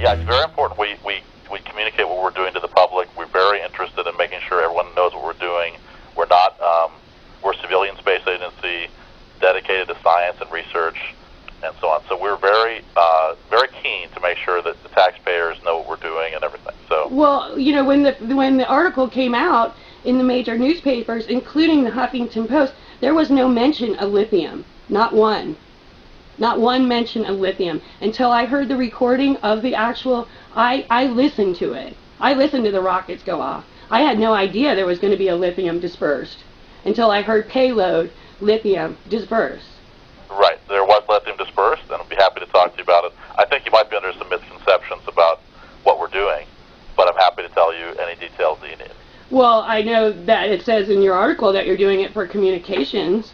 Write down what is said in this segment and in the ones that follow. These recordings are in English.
Yeah, it's very important. We communicate what we're doing to the public. We're very interested in making sure everyone knows what we're doing. We're not, we're a civilian space agency dedicated to science and research and so on. So we're very, very keen to make sure that the taxpayers know what we're doing and everything. So, well, you know, when the article came out in the major newspapers, including the Huffington Post, there was no mention of lithium. Not one. Not one mention of lithium. Until I heard the recording of the actual, I listened to it. I listened to the rockets go off. I had no idea there was going to be a lithium dispersed until I heard payload lithium dispersed. Right. There was lithium dispersed, and I'll be happy to talk to you about it. I think you might be under some misconceptions about what we're doing, but I'm happy to tell you any details that you need. Well, I know that it says in your article that you're doing it for communications.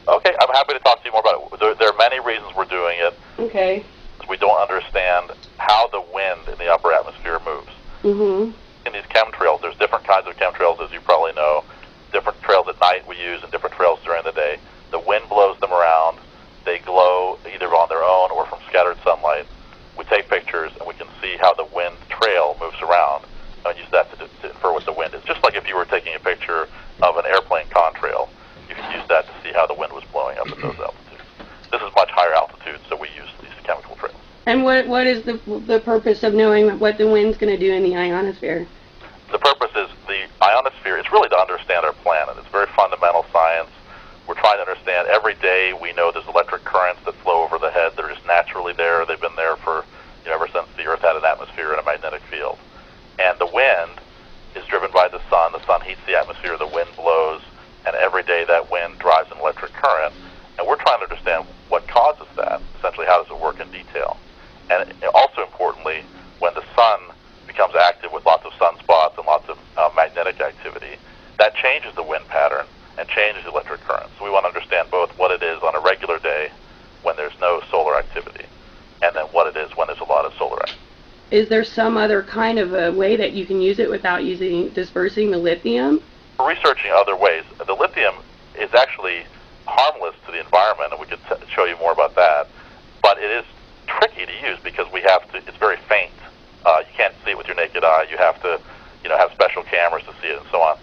Okay, I'm happy to talk to you more about it. There are many reasons we're doing it. Okay. We don't understand how the wind in the upper atmosphere moves. Mm-hmm. In these chemtrails, there's different kinds of chemtrails, as you probably know. Different trails at night we use and different trails during the day. The wind blows them around. They glow either on their own or from scattered sunlight. We take pictures and we can see how the wind trail moves around and use that to infer what the wind is. Just like if you were taking a picture of an airplane contrail, you can use that to see how the wind was blowing up at those altitudes. This is much higher altitude, so we use these chemical trails. And what is the purpose of knowing what the wind's going to do in the ionosphere? The purpose is the ionosphere. It's really to understand our planet. It's very fundamental science. We're trying to understand. Every day we know there's electric currents that flow over the head. They're just naturally there. They've been there for, you know, ever since the Earth had an atmosphere and a magnetic field. And the wind is driven by the sun. The sun heats the atmosphere. The wind blows. And every day that wind drives an electric current. And we're trying to understand what causes that. Essentially, how does it work in detail? And also importantly, when the sun becomes active with lots of sunspots and lots of magnetic activity, that changes the wind pattern and changes the electric current. So we want to understand both what it is on a regular day when there's no solar activity, and then what it is when there's a lot of solar activity. Is there some other kind of a way that you can use it without dispersing the lithium? We're researching other ways. The lithium is actually harmless to the environment, and we could show you more about that. But it is tricky to use because we have to. It's very faint. You can't see it with your naked eye. You have to, you know, have special cameras to see it and so on.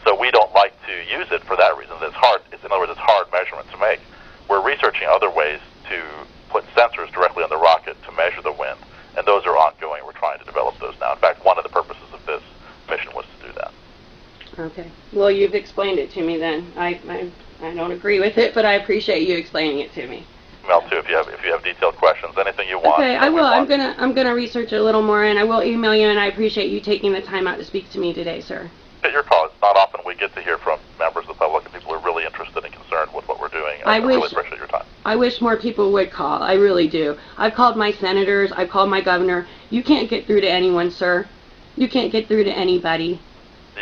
So we don't like to use it for that reason. It's hard. In other words, it's hard measurement to make. We're researching other ways to put sensors directly on the rocket to measure the wind, and those are ongoing. We're trying to develop those now. In fact, one of the purposes of this mission was to do that. Okay. Well, you've explained it to me then. I don't agree with it, but I appreciate you explaining it to me. Email too if you have detailed questions, anything you want. Okay, I will. I'm gonna research a little more, and I will email you. And I appreciate you taking the time out to speak to me today, sir. Your call. It's not often we get to hear from members of the public and people who are really interested and concerned with what we're doing. I really appreciate your time. I wish more people would call. I really do. I've called my senators. I've called my governor. You can't get through to anyone, sir. You can't get through to anybody.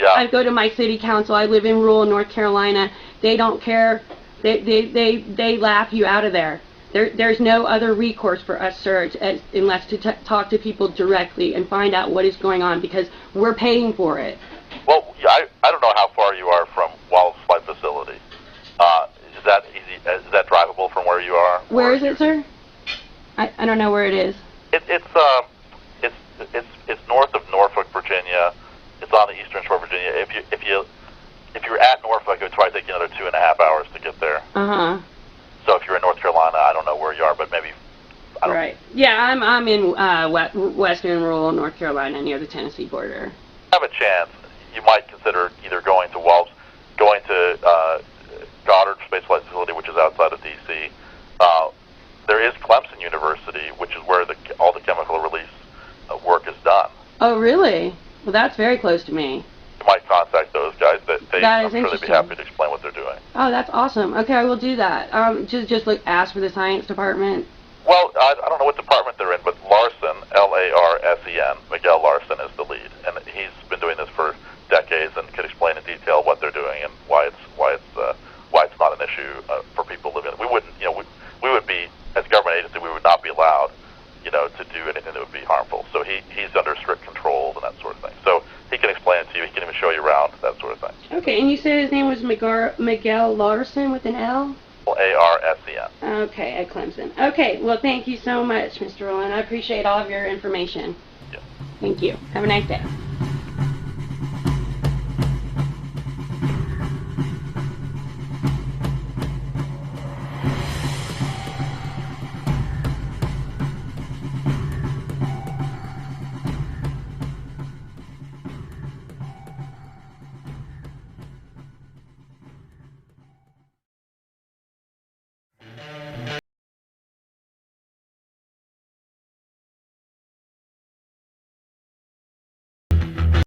Yeah. I go to my city council. I live in rural North Carolina. They don't care. They laugh you out of there. There's no other recourse for us, sir, unless to talk to people directly and find out what is going on, because we're paying for it. Well, I don't know how far you are from Wallace Flight Facility. Is that easy? Is that drivable from where you are? Where is it, sir? I don't know where it is. It's north of Norfolk, Virginia. It's on the eastern shore of Virginia. If you're at Norfolk, it would probably take you another 2.5 hours to get there. Uh-huh. So if you're in North Carolina, I don't know where you are, but maybe. Right. Yeah, I'm in western rural North Carolina near the Tennessee border. Have a chance. You might consider either going to Goddard Space Flight Facility, which is outside of D.C. There is Clemson University, which is where all the chemical release work is done. Oh, really? Well, that's very close to me. You might contact those guys. I'm sure they'd be happy to explain what they're doing. Oh, that's awesome. Okay, I will do that. Just ask for the science department. Well, I don't know what department they're in, but Larson, L-A-R-S-E-N, Miguel Larson is the lead, and he's been doing this for decades and can explain in detail what they're doing and why it's not an issue for people living. We wouldn't, we would be, as a government agency, we would not be allowed, to do anything that would be harmful. So he's under strict controls and that sort of thing. So he can explain it to you. He can even show you around, that sort of thing. Okay, and you said his name was Miguel Larson with an L? A-R-S-E-N. Okay, at Clemson. Okay, well, thank you so much, Mr. Rowland. I appreciate all of your information. Yeah. Thank you. Have a nice day.